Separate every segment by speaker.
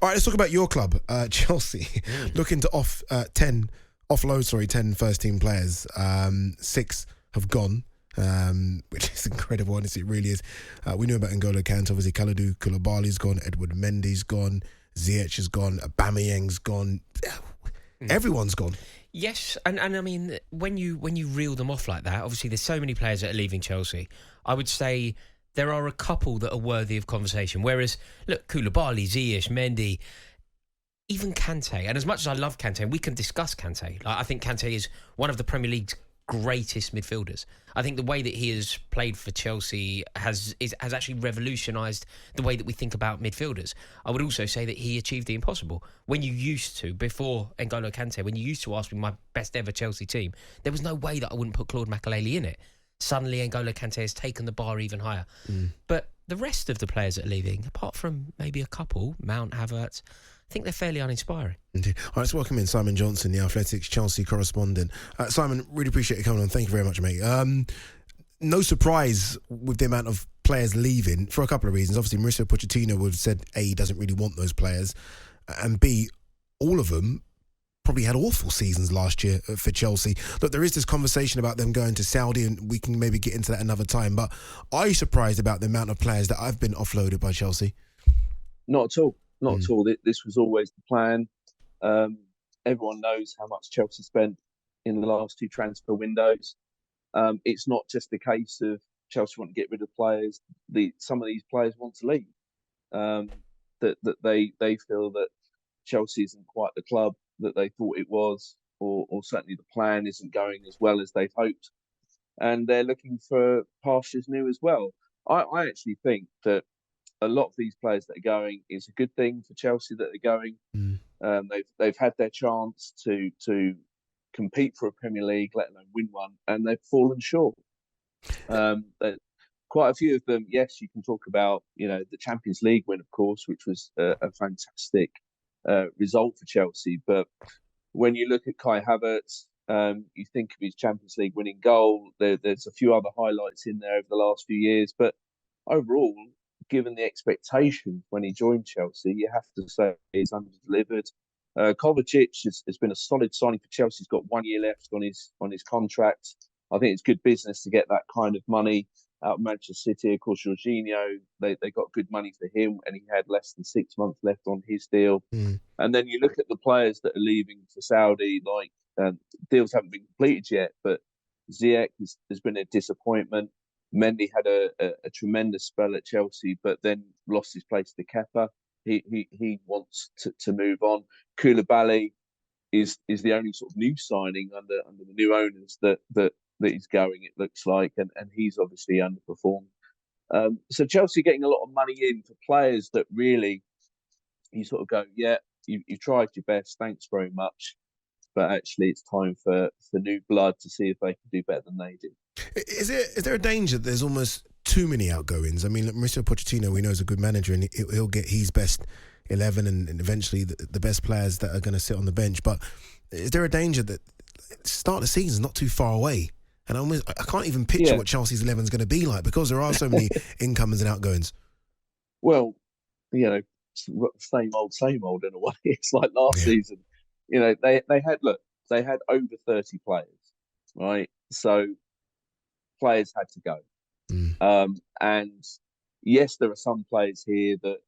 Speaker 1: All right, let's talk about your club, Chelsea. Looking to offload 10 first-team players. 6 have gone, which is incredible, honestly, it really is. We knew about N'Golo Kante, obviously Kalidou Koulibaly's gone, Edwin Mendy's gone, Ziyech is gone, Aubameyang's gone. Everyone's gone.
Speaker 2: Yes, and I mean, when you reel them off like that, obviously there's so many players that are leaving Chelsea. I would say there are a couple that are worthy of conversation. Whereas, look, Koulibaly, Ziyech, Mendy, even Kante. And as much as I love Kante, and we can discuss Kante, I think Kante is one of the Premier League's greatest midfielders. I think the way that he has played for Chelsea has actually revolutionised the way that we think about midfielders. I would also say that he achieved the impossible. When you used to, before N'Golo Kante, when you used to ask me my best ever Chelsea team, there was no way that I wouldn't put Claude McElhenney in it. Suddenly N'Golo Kante has taken the bar even higher. But the rest of the players that are leaving, apart from maybe a couple, Mount, Havertz, I think they're fairly uninspiring.
Speaker 1: Indeed. All right, let's welcome in Simon Johnson, the Athletics Chelsea correspondent. Simon, really appreciate you coming on. Thank you very much, mate. No surprise with the amount of players leaving for a couple of reasons. Obviously, Mauricio Pochettino would have said, A, he doesn't really want those players, and B, all of them probably had awful seasons last year for Chelsea. Look, there is this conversation about them going to Saudi, and we can maybe get into that another time, but are you surprised about the amount of players that have been offloaded by Chelsea?
Speaker 3: Not at all. Not at all. This was always the plan. Everyone knows how much Chelsea spent in the last 2 transfer windows. It's not just a case of Chelsea want to get rid of players. Some of these players want to leave. That they feel that Chelsea isn't quite the club that they thought it was, or certainly the plan isn't going as well as they've hoped. And they're looking for pastures new as well. I actually think that a lot of these players that are going is a good thing for Chelsea that they're going. They've had their chance to compete for a Premier League, let alone win one, and they've fallen short. Quite a few of them, yes, you can talk about the Champions League win, of course, which was a fantastic result for Chelsea. But when you look at Kai Havertz, you think of his Champions League winning goal. There's a few other highlights in there over the last few years, but overall, given the expectation when he joined Chelsea, you have to say he's under-delivered. Kovacic has been a solid signing for Chelsea. He's got 1 year left on his contract. I think it's good business to get that kind of money out of Manchester City. Of course, Jorginho, they got good money for him, and he had less than 6 months left on his deal. And then you look at the players that are leaving for Saudi, deals haven't been completed yet, but Ziyech has been a disappointment. Mendy had a tremendous spell at Chelsea, but then lost his place to Kepa. He wants to move on. Koulibaly is the only sort of new signing under the new owners that is going, it looks like, and he's obviously underperformed. So Chelsea getting a lot of money in for players that really you sort of go, yeah, you've tried your best, thanks very much, but actually it's time for new blood to see if they can do better than they did.
Speaker 1: Is there a danger that there's almost too many outgoings? I mean, look, Mauricio Pochettino, we know, is a good manager, and he'll get his best 11 and eventually the best players that are going to sit on the bench. But is there a danger that start of the season is not too far away? And I can't even picture what Chelsea's 11 is going to be like because there are so many incomings and outgoings.
Speaker 3: Well, same old in a way. It's like last season. They had over 30 players, right? So players had to go. And yes, there are some players here that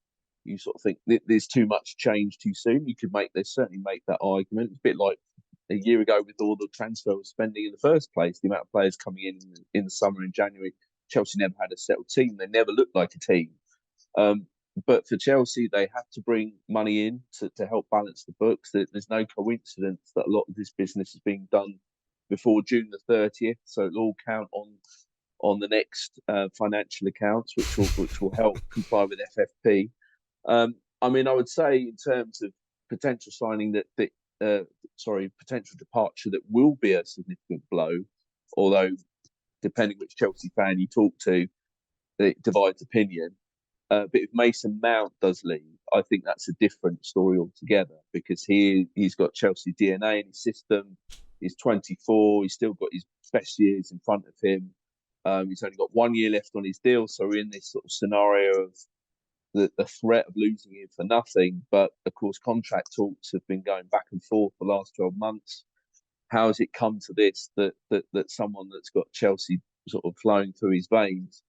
Speaker 3: you sort of think there's too much change too soon. They certainly make that argument. It's a bit like a year ago with all the transfer spending in the first place, the amount of players coming in the summer in January. Chelsea never had a settled team. They never looked like a team. But for Chelsea, they have to bring money in to help balance the books. There's no coincidence that a lot of this business is being done before June the 30th. So it'll all count on the next financial accounts, which will help comply with FFP. I would say in terms of potential signing potential departure that will be a significant blow, although depending which Chelsea fan you talk to, it divides opinion. But if Mason Mount does leave, I think that's a different story altogether because he's got Chelsea DNA in his system. He's 24. He's still got his best years in front of him. He's only got 1 year left on his deal. So we're in this sort of scenario of the threat of losing him for nothing. But of course, contract talks have been going back and forth the last 12 months. How has it come to this that someone that's got Chelsea sort of flowing through his veins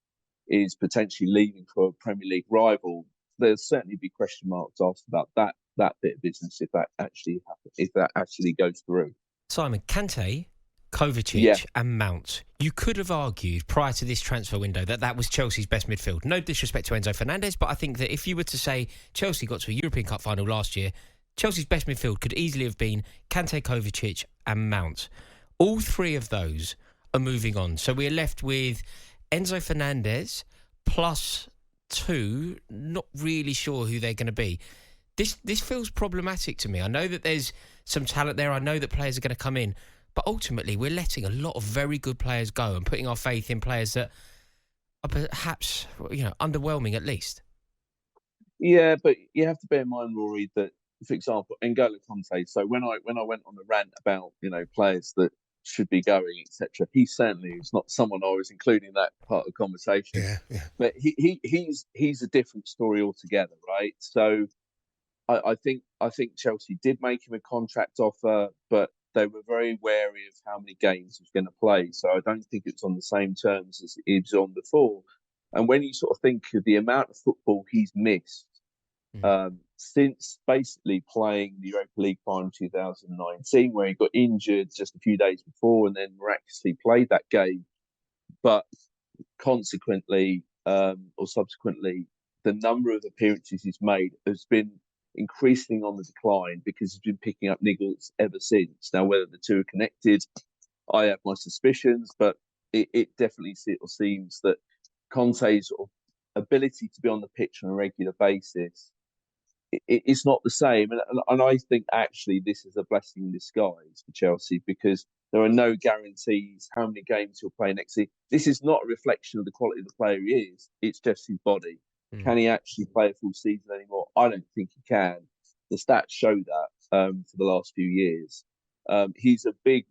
Speaker 3: is potentially leaving for a Premier League rival? There'll certainly be question marks asked about that bit of business if that actually happens, if that actually goes through.
Speaker 2: Simon, Kante, Kovacic and Mount. You could have argued prior to this transfer window that was Chelsea's best midfield. No disrespect to Enzo Fernandez, but I think that if you were to say Chelsea got to a European Cup final last year, Chelsea's best midfield could easily have been Kante, Kovacic and Mount. All three of those are moving on. So we're left with Enzo Fernandez plus 2, not really sure who they're going to be. This feels problematic to me. I know that there's some talent there. I know that players are going to come in. But ultimately, we're letting a lot of very good players go and putting our faith in players that are perhaps, underwhelming at least.
Speaker 3: Yeah, but you have to bear in mind, Rory, that, for example, N'Golo Kanté. So when I went on the rant about players that should be going, etc., he certainly is not someone I was including that part of the conversation.
Speaker 1: Yeah.
Speaker 3: But he's a different story altogether, right? So I think Chelsea did make him a contract offer, but they were very wary of how many games he was going to play. So I don't think it's on the same terms as it was on before. And when you sort of think of the amount of football he's missed since basically playing the Europa League final 2019, where he got injured just a few days before and then miraculously played that game. But consequently, or subsequently, the number of appearances he's made has been increasing on the decline because he's been picking up niggles ever since. Now, whether the two are connected, I have my suspicions, but it definitely seems that Conte's sort of ability to be on the pitch on a regular basis, it's not the same. And I think actually this is a blessing in disguise for Chelsea because there are no guarantees how many games he'll play next season. This is not a reflection of the quality of the player he is. It's just his body. Can he actually play a full season anymore? I don't think he can. The stats show that for the last few years. He's a big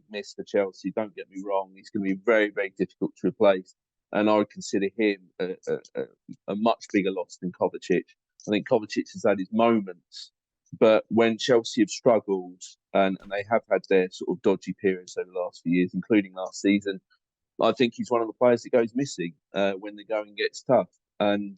Speaker 3: miss for Chelsea. Don't get me wrong. He's going to be very, very difficult to replace. And I would consider him a much bigger loss than Kovacic. I think Kovacic has had his moments. But when Chelsea have struggled, and they have had their sort of dodgy periods over the last few years, including last season, I think he's one of the players that goes missing when the going gets tough. And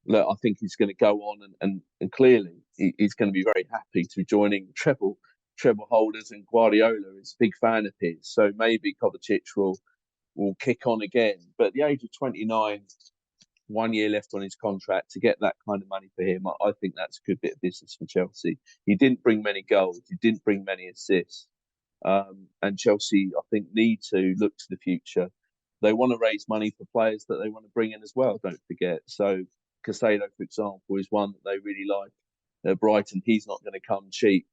Speaker 3: look, I think he's going to go on and clearly he's going to be very happy to be joining treble holders, and Guardiola is a big fan of his. So maybe Kovacic will kick on again. But at the age of 29, 1 year left on his contract, to get that kind of money for him, I think that's a good bit of business for Chelsea. He didn't bring many goals. He didn't bring many assists. And Chelsea, I think, need to look to the future. They want to raise money for players that they want to bring in as well, don't forget. So Caicedo, for example, is one that they really like. Brighton, he's not going to come cheap.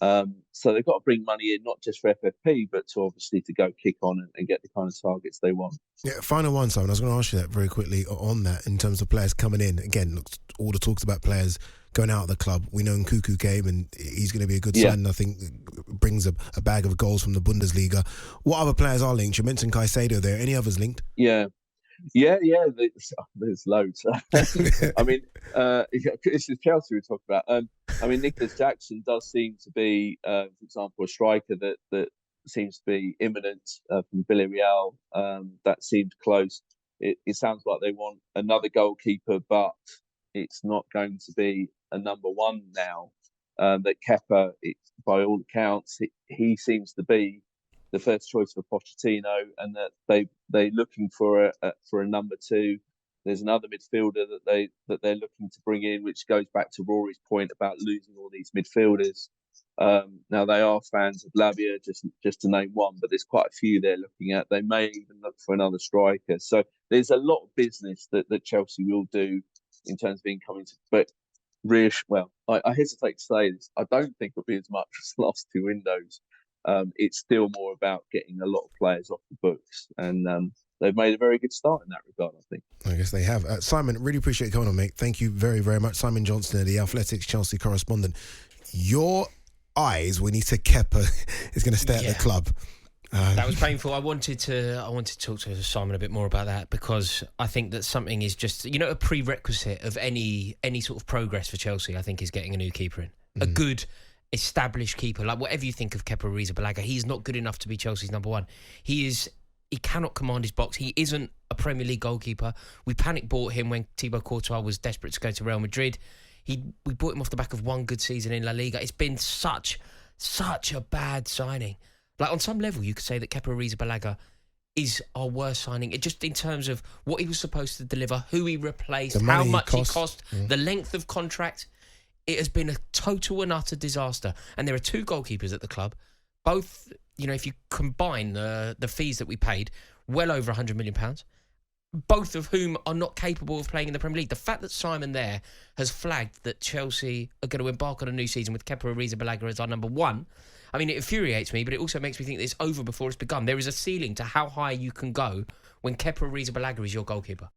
Speaker 3: So they've got to bring money in, not just for FFP, but to obviously to go kick on and get the kind of targets they want.
Speaker 1: Yeah, final one, Simon. I was going to ask you that very quickly on that in terms of players coming in. Again, look, all the talks about players going out of the club. We know Nkuku came and he's going to be a good sign. I think brings a bag of goals from the Bundesliga. What other players are linked? You mentioned Caicedo there. Any others linked?
Speaker 3: Yeah. There's loads. I mean, this is Chelsea we talk about. I mean, Nicholas Jackson does seem to be, for example, a striker that seems to be imminent from Villarreal. That seemed close. It sounds like they want another goalkeeper, but it's not going to be a number one now. That Kepa, by all accounts, he seems to be the first choice for Pochettino, and that they're looking for a number two. There's another midfielder that they're looking to bring in, which goes back to Rory's point about losing all these midfielders. Now they are fans of Lavia, just to name one, but there's quite a few they're looking at. They may even look for another striker. So there's a lot of business that Chelsea will do in terms of incoming. But I hesitate to say this. I don't think it'll be as much as the last two windows. It's still more about getting a lot of players off the books, and they've made a very good start in that regard, I think.
Speaker 1: I guess they have. Simon, really appreciate you coming on, mate. Thank you very, very much. Simon Johnson, the Athletics Chelsea correspondent. Your eyes when he said Kepa is going to stay at the club.
Speaker 2: That was painful. I wanted to talk to Simon a bit more about that, because I think that something is just, a prerequisite of any sort of progress for Chelsea, I think, is getting a new keeper in. A good, established keeper. Like, whatever you think of Kepa Arrizabalaga, he's not good enough to be Chelsea's number one. He cannot command his box. He isn't a Premier League goalkeeper. We panic bought him when Thibaut Courtois was desperate to go to Real Madrid. We bought him off the back of one good season in La Liga. It's been such a bad signing. Like, on some level, you could say that Kepa Arrizabalaga is our worst signing. It just, in terms of what he was supposed to deliver, who he replaced, how much he cost, the length of contract. It has been a total and utter disaster. And there are two goalkeepers at the club. Both, if you combine the fees that we paid, well over £100 million, both of whom are not capable of playing in the Premier League. The fact that Simon there has flagged that Chelsea are going to embark on a new season with Kepa Arrizabalaga as our number one, I mean, it infuriates me, but it also makes me think that it's over before it's begun. There is a ceiling to how high you can go when Kepa Arrizabalaga is your goalkeeper.